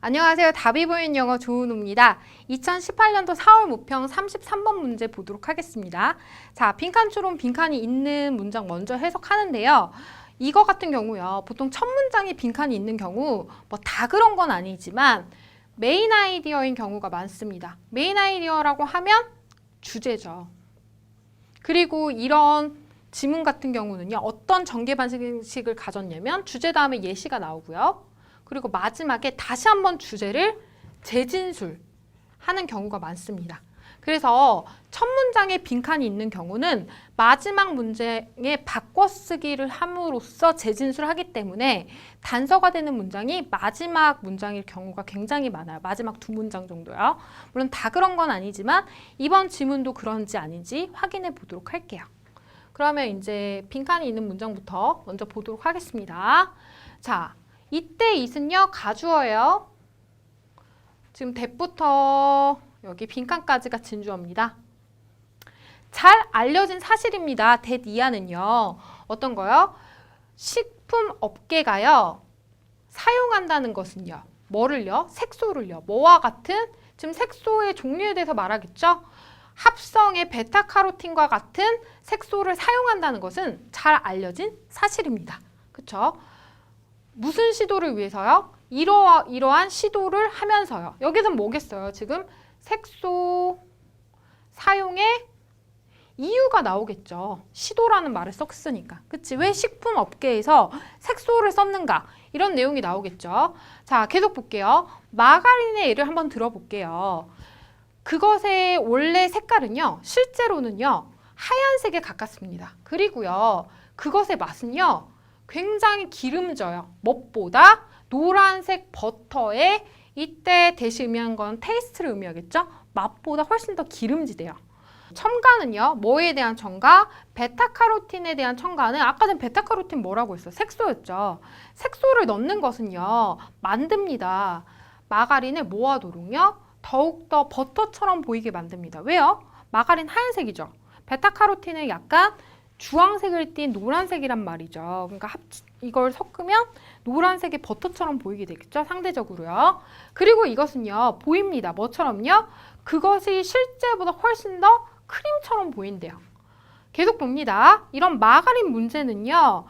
안녕하세요. 답이 보이는 영어 조은우입니다. 2018년도 4월 모평 33번 문제 보도록 하겠습니다. 자, 빈칸처럼 빈칸이 있는 문장 먼저 해석하는데요. 이거 같은 경우요. 보통 첫 문장에 빈칸이 있는 경우 뭐 다 그런 건 아니지만 메인 아이디어인 경우가 많습니다. 메인 아이디어라고 하면 주제죠. 그리고 이런 지문 같은 경우는요. 어떤 전개 방식을 가졌냐면 주제 다음에 예시가 나오고요. 그리고 마지막에 다시 한번 주제를 재진술하는 경우가 많습니다. 그래서 첫 문장에 빈칸이 있는 경우는 마지막 문장에 바꿔쓰기를 함으로써 재진술하기 때문에 단서가 되는 문장이 마지막 문장일 경우가 굉장히 많아요. 마지막 두 문장 정도요. 물론 다 그런 건 아니지만 이번 지문도 그런지 아닌지 확인해 보도록 할게요. 그러면 이제 빈칸이 있는 문장부터 먼저 보도록 하겠습니다. 자, 이때 it은요 가주어예요. 지금 that부터 여기 빈칸까지가 진주어입니다. 잘 알려진 사실입니다. that 이하는요 어떤 거요? 식품업계가요 사용한다는 것은요 뭐를요? 색소를요. 뭐와 같은? 지금 색소의 종류에 대해서 말하겠죠? 합성의 베타카로틴과 같은 색소를 사용한다는 것은 잘 알려진 사실입니다. 그쵸? 무슨 시도를 위해서요? 이러한 시도를 하면서요. 여기서는 뭐겠어요? 지금 색소 사용의 이유가 나오겠죠. 시도라는 말을 썼으니까. 그치? 왜 식품업계에서 색소를 썼는가? 이런 내용이 나오겠죠. 자, 계속 볼게요. 마가린의 예를 한번 들어볼게요. 그것의 원래 색깔은요. 실제로는요. 하얀색에 가깝습니다. 그리고요. 그것의 맛은요. 굉장히 기름져요. 무엇보다 노란색 버터에 이때 대시 의미한 건 테이스트를 의미하겠죠? 맛보다 훨씬 더 기름지대요. 첨가는요. 뭐에 대한 첨가? 베타카로틴에 대한 첨가는 아까 전 베타카로틴 뭐라고 했어요? 색소였죠. 색소를 넣는 것은요. 만듭니다. 마가린을 모아도록요. 더욱더 버터처럼 보이게 만듭니다. 왜요? 마가린 하얀색이죠. 베타카로틴은 약간 주황색을 띤 노란색이란 말이죠. 그러니까 이걸 섞으면 노란색의 버터처럼 보이게 되겠죠. 상대적으로요. 그리고 이것은요. 보입니다. 뭐처럼요? 그것이 실제보다 훨씬 더 크림처럼 보인대요. 계속 봅니다. 이런 마가린 문제는요.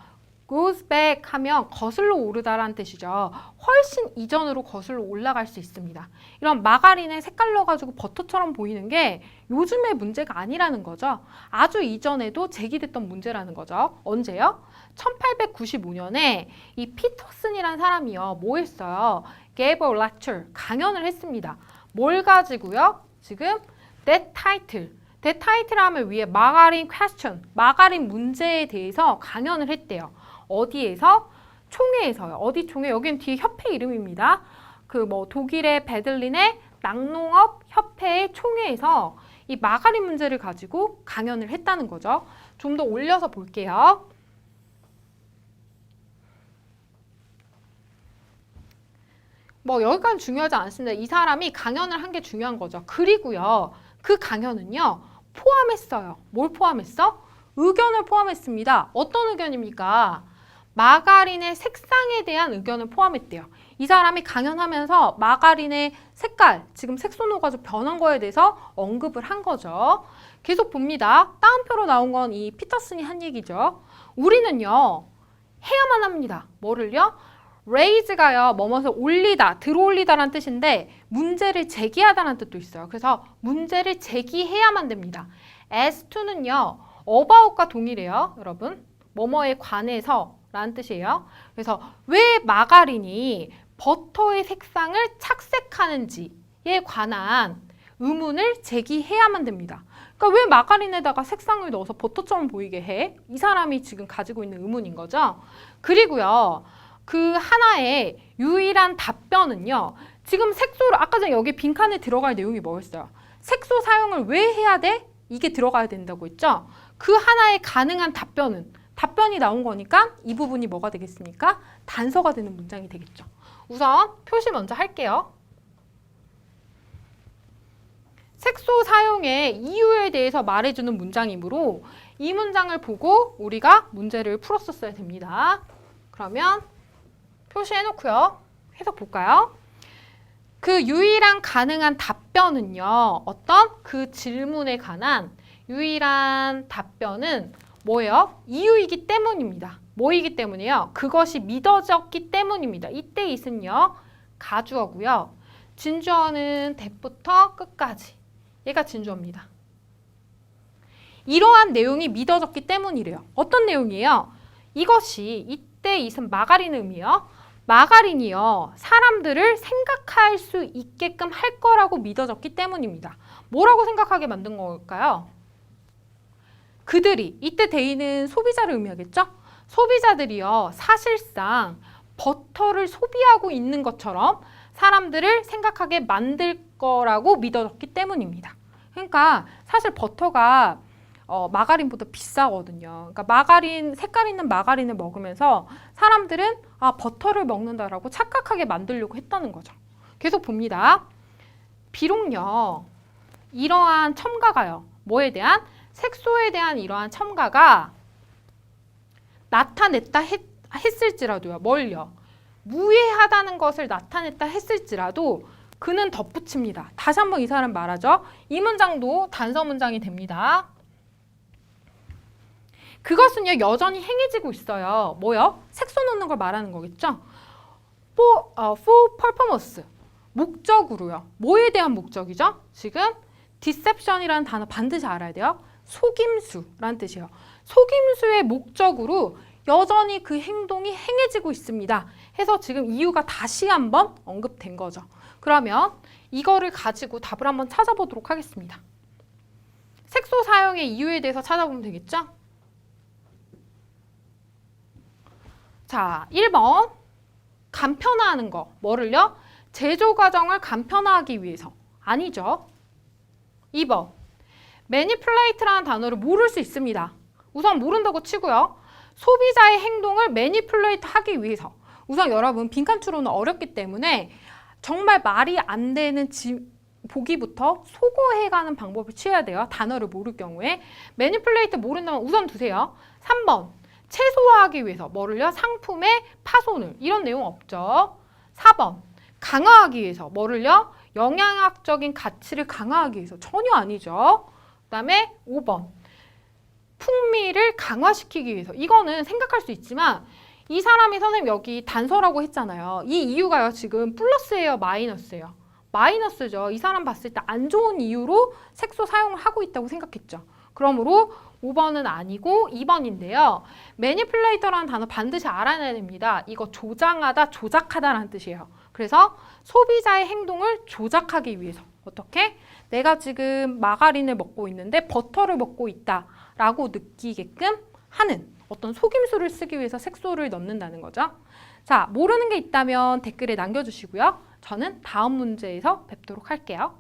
goes back 하면 거슬러 오르다라는 뜻이죠. 훨씬 이전으로 거슬러 올라갈 수 있습니다. 이런 마가린에 색깔 넣어가지고 버터처럼 보이는 게 요즘의 문제가 아니라는 거죠. 아주 이전에도 제기됐던 문제라는 거죠. 언제요? 1895년에 이 피터슨이라는 사람이요. 뭐 했어요? gave a lecture, 강연을 했습니다. 뭘 가지고요? 지금 that title 하면 위에 마가린 question, 마가린 문제에 대해서 강연을 했대요. 어디에서? 총회에서요. 어디 총회? 여기는 뒤에 협회 이름입니다. 그 뭐 독일의 베들린의 낙농업 협회의 총회에서 이 마가린 문제를 가지고 강연을 했다는 거죠. 좀 더 올려서 볼게요. 뭐 여기까지 중요하지 않습니다. 이 사람이 강연을 한 게 중요한 거죠. 그리고요. 그 강연은요. 포함했어요. 뭘 포함했어? 의견을 포함했습니다. 어떤 의견입니까? 마가린의 색상에 대한 의견을 포함했대요. 이 사람이 강연하면서 마가린의 색깔, 지금 색소 녹아서 변한 거에 대해서 언급을 한 거죠. 계속 봅니다. 따옴표로 나온 건 이 피터슨이 한 얘기죠. 우리는요. 해야만 합니다. 뭐를요? raise가요. 뭐뭐서 올리다, 들어올리다라는 뜻인데 문제를 제기하다라는 뜻도 있어요. 그래서 문제를 제기해야만 됩니다. as to는요. about과 동일해요. 여러분. 뭐뭐에 관해서 라는 뜻이에요. 그래서 왜 마가린이 버터의 색상을 착색하는지에 관한 의문을 제기해야만 됩니다. 그러니까 왜 마가린에다가 색상을 넣어서 버터처럼 보이게 해? 이 사람이 지금 가지고 있는 의문인 거죠. 그리고요. 그 하나의 유일한 답변은요. 지금 색소를 아까 전에 여기 빈칸에 들어갈 내용이 뭐였어요? 색소 사용을 왜 해야 돼? 이게 들어가야 된다고 했죠. 그 하나의 가능한 답변이 나온 거니까 이 부분이 뭐가 되겠습니까? 단서가 되는 문장이 되겠죠. 우선 표시 먼저 할게요. 색소 사용의 이유에 대해서 말해주는 문장이므로 이 문장을 보고 우리가 문제를 풀었었어야 됩니다. 그러면 표시해놓고요. 해석 볼까요? 그 유일한 가능한 답변은요. 어떤 그 질문에 관한 유일한 답변은 뭐예요? 이유이기 때문입니다. 뭐이기 때문이에요? 그것이 믿어졌기 때문입니다. 이때 있은요. 가주어고요. 진주어는 대부터 끝까지. 얘가 진주어입니다. 이러한 내용이 믿어졌기 때문이래요. 어떤 내용이에요? 이것이 이때 있은 마가린 의미예요. 마가린이요. 사람들을 생각할 수 있게끔 할 거라고 믿어졌기 때문입니다. 뭐라고 생각하게 만든 걸까요? 그들이, 이때 대의는 소비자를 의미하겠죠? 소비자들이요. 사실상 버터를 소비하고 있는 것처럼 사람들을 생각하게 만들 거라고 믿어졌기 때문입니다. 그러니까 사실 버터가 마가린보다 비싸거든요. 그러니까 마가린, 색깔 있는 마가린을 먹으면서 사람들은 버터를 먹는다라고 착각하게 만들려고 했다는 거죠. 계속 봅니다. 비록요. 이러한 첨가가요. 뭐에 대한? 색소에 대한 이러한 첨가가 나타냈다 했을지라도요. 뭘요? 무해하다는 것을 나타냈다 했을지라도 그는 덧붙입니다. 다시 한번 이 사람 말하죠. 이 문장도 단서 문장이 됩니다. 그것은요 여전히 행해지고 있어요. 뭐요? 색소 넣는 걸 말하는 거겠죠? For purpose. 목적으로요. 뭐에 대한 목적이죠? 지금 deception이라는 단어 반드시 알아야 돼요. 속임수라는 뜻이에요. 속임수의 목적으로 여전히 그 행동이 행해지고 있습니다. 해서 지금 이유가 다시 한번 언급된 거죠. 그러면 이거를 가지고 답을 한번 찾아보도록 하겠습니다. 색소 사용의 이유에 대해서 찾아보면 되겠죠? 자, 1번 간편화하는 거. 뭐를요? 제조 과정을 간편화하기 위해서. 아니죠. 2번 매니플레이트라는 단어를 모를 수 있습니다. 우선 모른다고 치고요. 소비자의 행동을 매니플레이트 하기 위해서. 우선 여러분 빈칸 추론은 어렵기 때문에 정말 말이 안 되는 보기부터 소거해가는 방법을 취해야 돼요. 단어를 모를 경우에. 매니플레이트 모른다면 우선 두세요. 3번 최소화하기 위해서. 뭐를요? 상품의 파손을. 이런 내용 없죠. 4번 강화하기 위해서. 뭐를요? 영양학적인 가치를 강화하기 위해서. 전혀 아니죠. 그 다음에 5번 풍미를 강화시키기 위해서. 이거는 생각할 수 있지만 이 사람이 선생님 여기 단서라고 했잖아요. 이 이유가요 지금 플러스예요 마이너스예요? 마이너스죠. 이 사람 봤을 때 안 좋은 이유로 색소 사용을 하고 있다고 생각했죠. 그러므로 5번은 아니고 2번인데요. 매니플레이터라는 단어 반드시 알아내야 됩니다. 이거 조장하다, 조작하다라는 뜻이에요. 그래서 소비자의 행동을 조작하기 위해서. 어떻게? 내가 지금 마가린을 먹고 있는데 버터를 먹고 있다라고 느끼게끔 하는 어떤 속임수를 쓰기 위해서 색소를 넣는다는 거죠. 자, 모르는 게 있다면 댓글에 남겨주시고요. 저는 다음 문제에서 뵙도록 할게요.